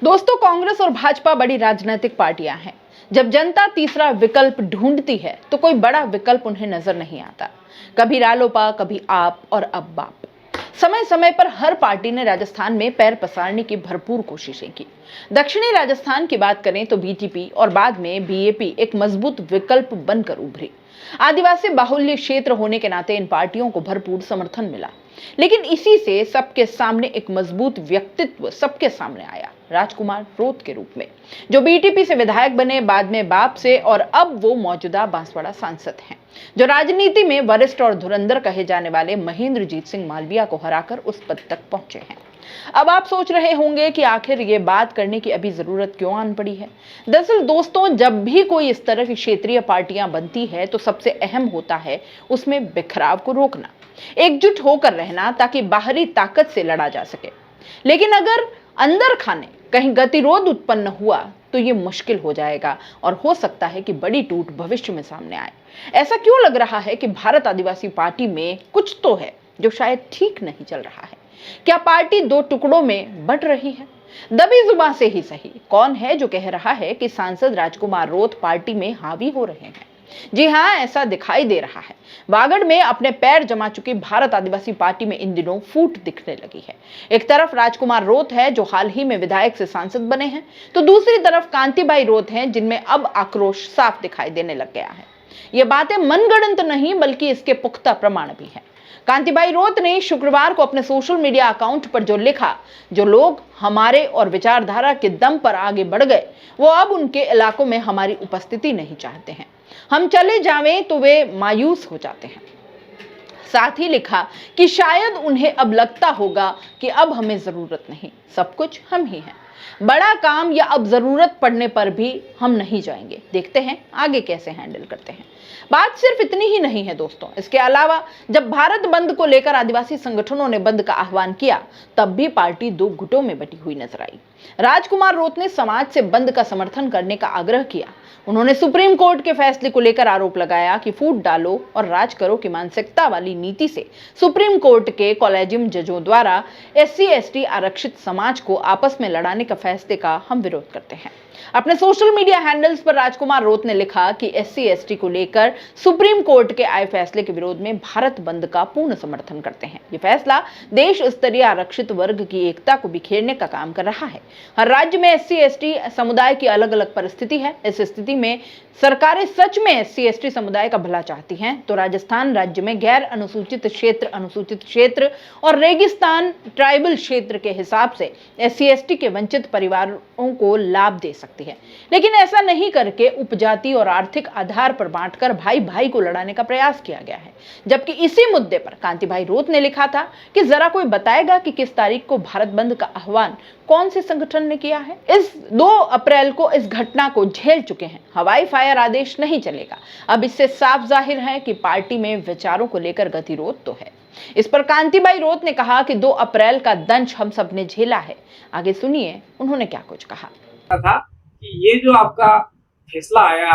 दोस्तों, कांग्रेस और भाजपा बड़ी राजनीतिक पार्टियां हैं। जब जनता तीसरा विकल्प ढूंढती है तो कोई बड़ा विकल्प उन्हें नजर नहीं आता। कभी रालोपा, कभी आप और अब बाप। समय समय पर हर पार्टी ने राजस्थान में पैर पसारने की भरपूर कोशिशें की। दक्षिणी राजस्थान की बात करें तो बीटीपी और बाद में बीएपी एक मजबूत विकल्प बनकर उभरी। आदिवासी बाहुल्य क्षेत्र होने के नाते इन पार्टियों को भरपूर समर्थन मिला। लेकिन इसी से सबके सामने एक मजबूत व्यक्तित्व सबके सामने आया, राजकुमार रोत के रूप में, जो बीटीपी से विधायक बने, बाद में बाप से, और अब वो मौजूदा बांसवाड़ा सांसद हैं, जो राजनीति में वरिष्ठ और धुरंधर कहे जाने वाले महेंद्रजीत सिंह मालविया को हराकर उस पद तक पहुंचे हैं। अब आप सोच रहे होंगे कि आखिर ये बात करने की अभी जरूरत क्यों आन पड़ी है। दरअसल दोस्तों, जब भी कोई इस तरह की क्षेत्रीय पार्टियां बनती है तो सबसे अहम होता है उसमें बिखराव को रोकना, एकजुट होकर रहना, ताकि बाहरी ताकत से लड़ा जा सके। लेकिन अगर अंदर खाने कहीं गतिरोध उत्पन्न हुआ तो ये मुश्किल हो जाएगा और हो सकता है कि बड़ी टूट भविष्य में सामने आए। ऐसा क्यों लग रहा है कि भारत आदिवासी पार्टी में कुछ तो है जो शायद ठीक नहीं चल रहा है। क्या पार्टी दो टुकड़ों में बंट रही है? दबी जुबान से ही सही, कौन है जो कह रहा है कि सांसद राजकुमार रोत पार्टी में हावी हो रहे हैं? जी हां, ऐसा दिखाई दे रहा है। वागड़ में अपने पैर जमा चुकी भारत आदिवासी पार्टी में इन दिनों फूट दिखने लगी है। एक तरफ राजकुमार रोत है जो हाल ही में विधायक से सांसद बने हैं, तो दूसरी तरफ कांतिबाई रोत हैं जिनमें अब आक्रोश साफ दिखाई देने लग गया है। ये बातें मनगढ़ंत नहीं बल्कि इसके पुख्ता प्रमाण भी हैं। कांतिबाई रोत ने शुक्रवार को अपने सोशल मीडिया अकाउंट पर जो लिखा, जो लोग हमारे और विचारधारा के दम पर आगे बढ़ गए वो अब उनके इलाकों में हमारी उपस्थिति नहीं चाहते हैं, हम चले जावें तो वे मायूस हो जाते हैं। साथ ही लिखा कि शायद उन्हें अब लगता होगा कि अब हमें जरूरत नहीं, सब कुछ हम ही हैं, बड़ा काम या अब जरूरत पड़ने पर भी हम नहीं जाएंगे, देखते हैं आगे कैसे हैंडल करते हैं। बात सिर्फ इतनी ही नहीं है दोस्तों, इसके अलावा जब भारत बंद को लेकर आदिवासी संगठनों ने बंद का आह्वान किया तब भी पार्टी दो गुटों में बटी हुई नजर आई। राजकुमार रोत ने समाज से बंद का समर्थन करने का आग्रह किया। उन्होंने सुप्रीम कोर्ट के फैसले को लेकर आरोप लगाया कि फूट डालो और राज करो की मानसिकता वाली नीति से सुप्रीम कोर्ट के कॉलेजियम जजों द्वारा SC/ST आरक्षित समाज को आपस में लड़ाने का फैसले का हम विरोध करते हैं। अपने सोशल मीडिया हैंडल्स पर राजकुमार रोत ने लिखा कि SC/ST को लेकर सुप्रीम कोर्ट के आए फैसले के विरोध में भारत बंद का पूर्ण समर्थन करते हैं। ये फैसला देश स्तरीय आरक्षित वर्ग की एकता को बिखेरने का काम कर रहा है। हर राज्य में SC/ST समुदाय की अलग अलग परिस्थिति है। इस स्थिति में सरकारें सच में SC/ST समुदाय का भला चाहती हैं तो राजस्थान राज्य में गैर अनुसूचित क्षेत्र, अनुसूचित क्षेत्र और रेगिस्तान ट्राइबल क्षेत्र के हिसाब से SC/ST के वंचित परिवारों को लाभ दे सकती है। लेकिन ऐसा नहीं करके उपजाति और आर्थिक आधार पर बांटकर भाई भाई को लड़ाने का प्रयास किया गया है। जबकि इसी मुद्दे पर कांतिबाई रोत ने लिखा था कि जरा कोई बताएगा कि किस तारीख को भारत बंद का आह्वान कौन से संगठन ने किया है। इस 2 अप्रैल को इस घटना को झेल चुके हैं, हवाई फायर आदेश नहीं चलेगा। अब इससे साफ जाहिर है कि पार्टी में विचारों को लेकर गतिरोध तो है। इस पर कांतिबाई रोत ने कहा कि 2 अप्रैल का दंश हम सब ने झेला है। आगे सुनिए उन्होंने क्या कुछ कहा था कि ये जो आपका फैसला आया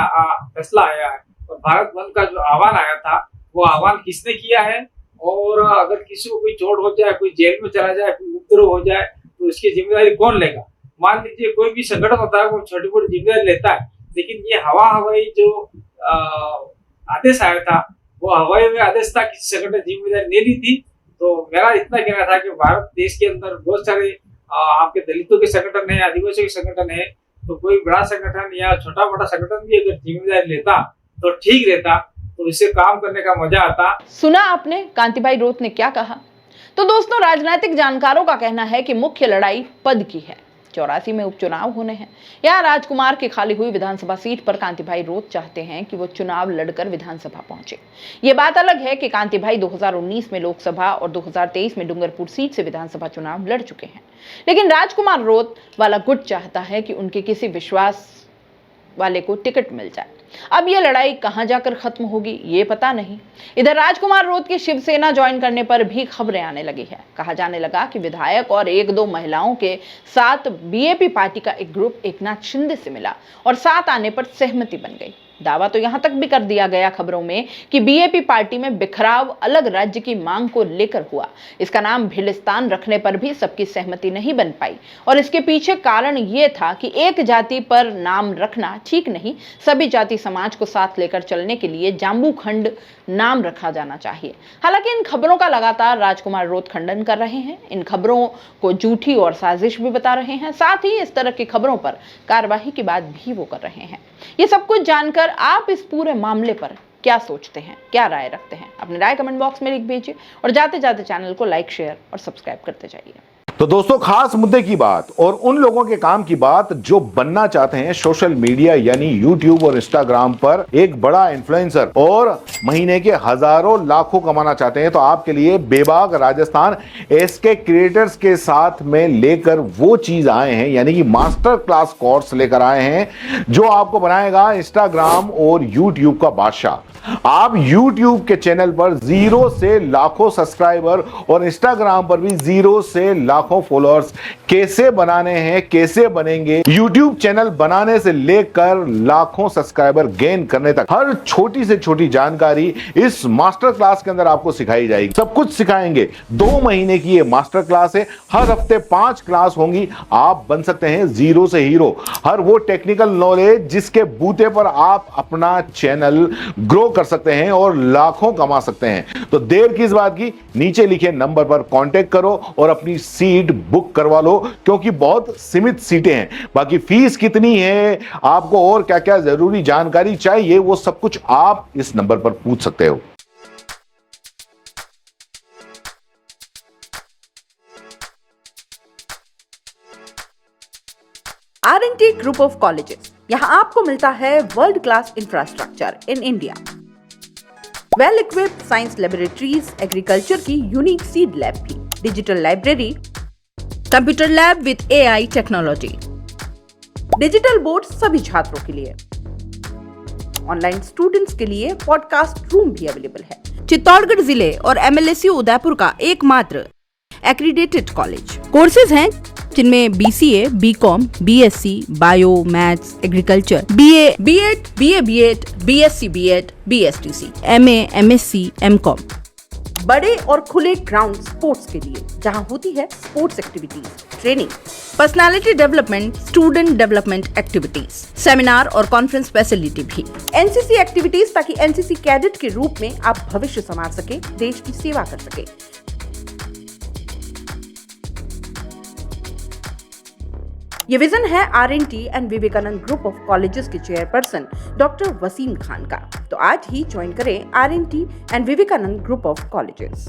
है और भारत बंद का जो आह्वान आया था वो आह्वान किसने किया है, और अगर किसी को कोई चोट हो जाए, कोई जेल में चला जाए, कोई उपद्रव हो जाए तो इसकी जिम्मेदारी कौन लेगा। मान लीजिए कोई भी संगठन होता है वो छोटी मोटी जिम्मेदारी लेता है, लेकिन ये हवाई जो आदेश आया था वो हवाई आदेश था, किसी संगठन ने जिम्मेदारी नहीं ली थी। तो मेरा इतना कहना था कि भारत देश के अंदर बहुत सारे आपके दलितों के संगठन है, आदिवासियों के संगठन है, तो कोई बड़ा संगठन या छोटा मोटा संगठन भी अगर जिम्मेदारी लेता तो ठीक रहता, तो इससे काम करने का मजा आता। सुना आपने कांतिबाई रोत ने क्या कहा। तो दोस्तों, राजनीतिक जानकारों का कहना है कि मुख्य लड़ाई पद की है। 84 में उपचुनाव होने हैं। यहाँ राजकुमार की खाली हुई विधानसभा सीट पर कांतिबाई रोत चाहते हैं कि वो चुनाव लड़कर विधानसभा पहुंचे। ये बात अलग है कि कांतिबाई 2019 में लोकसभा और 2023 में डूंगरपुर सीट से विधानसभा चुनाव लड़ चुके हैं। लेकिन राजकुमार रोत वाला गुट चाहता है कि उनके किसी विश्वास वाले को टिकट मिल जाए। अब यह लड़ाई कहां जाकर खत्म होगी ये पता नहीं। इधर राजकुमार रोत की शिवसेना ज्वाइन करने पर भी खबरें आने लगी है। कहा जाने लगा कि विधायक और 1-2 महिलाओं के साथ बीएपी पार्टी का एक ग्रुप एकनाथ शिंदे से मिला और साथ आने पर सहमति बन गई। दावा तो यहां तक भी कर दिया गया खबरों में कि बीएपी पार्टी में बिखराव अलग राज्य की मांग को लेकर हुआ। इसका नाम भिलिस्तान रखने पर भी सबकी सहमति नहीं बन पाई और इसके पीछे कारण यह था कि एक जाति पर नाम रखना ठीक नहीं, सभी जाति समाज को साथ लेकर चलने के लिए जाम्बू खंड नाम रखा जाना चाहिए। हालांकि इन खबरों का लगातार राजकुमार रोत खंडन कर रहे हैं, इन खबरों को झूठी और साजिश भी बता रहे हैं, साथ ही इस तरह की खबरों पर कार्रवाई की बात भी वो कर रहे हैं। ये सब कुछ जानकर आप इस पूरे मामले पर क्या सोचते हैं, क्या राय रखते हैं? अपनी राय कमेंट बॉक्स में लिख भेजिए और जाते जाते चैनल को लाइक, शेयर और सब्सक्राइब करते जाइए। तो दोस्तों, खास मुद्दे की बात और उन लोगों के काम की बात जो बनना चाहते हैं सोशल मीडिया यानी यूट्यूब और इंस्टाग्राम पर एक बड़ा इन्फ्लुएंसर और महीने के हजारों लाखों कमाना चाहते हैं, तो आपके लिए बेबाक राजस्थान एसके क्रिएटर्स के साथ में लेकर वो चीज आए हैं, यानी कि मास्टर क्लास कोर्स लेकर आए हैं जो आपको बनाएगा इंस्टाग्राम और यूट्यूब का बादशाह। आप YouTube के चैनल पर 0 से लाखों सब्सक्राइबर और इंस्टाग्राम पर भी 0 से लाखों फॉलोअर्स कैसे बनाने हैं, कैसे बनेंगे, YouTube चैनल बनाने से लेकर लाखों सब्सक्राइबर गेन करने तक हर छोटी से छोटी जानकारी इस मास्टर क्लास के अंदर आपको सिखाई जाएगी। सब कुछ सिखाएंगे। 2 महीने की ये मास्टर क्लास है, हर हफ्ते 5 क्लास होंगी। आप बन सकते हैं 0 से हीरो। हर वो टेक्निकल नॉलेज जिसके बूते पर आप अपना चैनल ग्रो कर सकते हैं और लाखों कमा सकते हैं। तो देर किस बात की, नीचे लिखे नंबर पर कांटेक्ट करो और अपनी सीट बुक करवा लो, क्योंकि बहुत सीमित सीटें हैं। बाकी फीस कितनी है, आपको और क्या क्या जरूरी जानकारी चाहिए, वो सब कुछ आप इस नंबर पर पूछ सकते हो। R&T ग्रुप ऑफ कॉलेजेस, यहां आपको मिलता है world class infrastructure in India, well equipped science laboratories, agriculture की यूनिक सीड लैब भी, digital library, computer lab with AI technology, digital board सभी छात्रों के लिए, ऑनलाइन स्टूडेंट्स के लिए पॉडकास्ट रूम भी अवेलेबल है। चित्तौड़गढ़ जिले और MLSU उदयपुर का एकमात्र एक्रीडेटेड कॉलेज। कोर्सेज हैं जिनमें BCA, BCom, BSc, bio, maths, agriculture, BA, B.Ed, BA, B.Ed, BSc, B.Ed, BSTC, MA, MSc, MCom। बड़े और खुले ग्राउंड स्पोर्ट्स के लिए, जहां होती है sports activities, training, personality development, student development activities, seminar और कॉन्फ्रेंस फैसिलिटी भी, NCC एक्टिविटीज, ताकि NCC कैडेट के रूप में आप भविष्य संवार सके, देश की सेवा कर सके। ये विजन है R&T and Vivekanand Group of Colleges के चेयरपर्सन डॉक्टर वसीम खान का। तो आज ही ज्वाइन करें R&T and Vivekanand Group of colleges.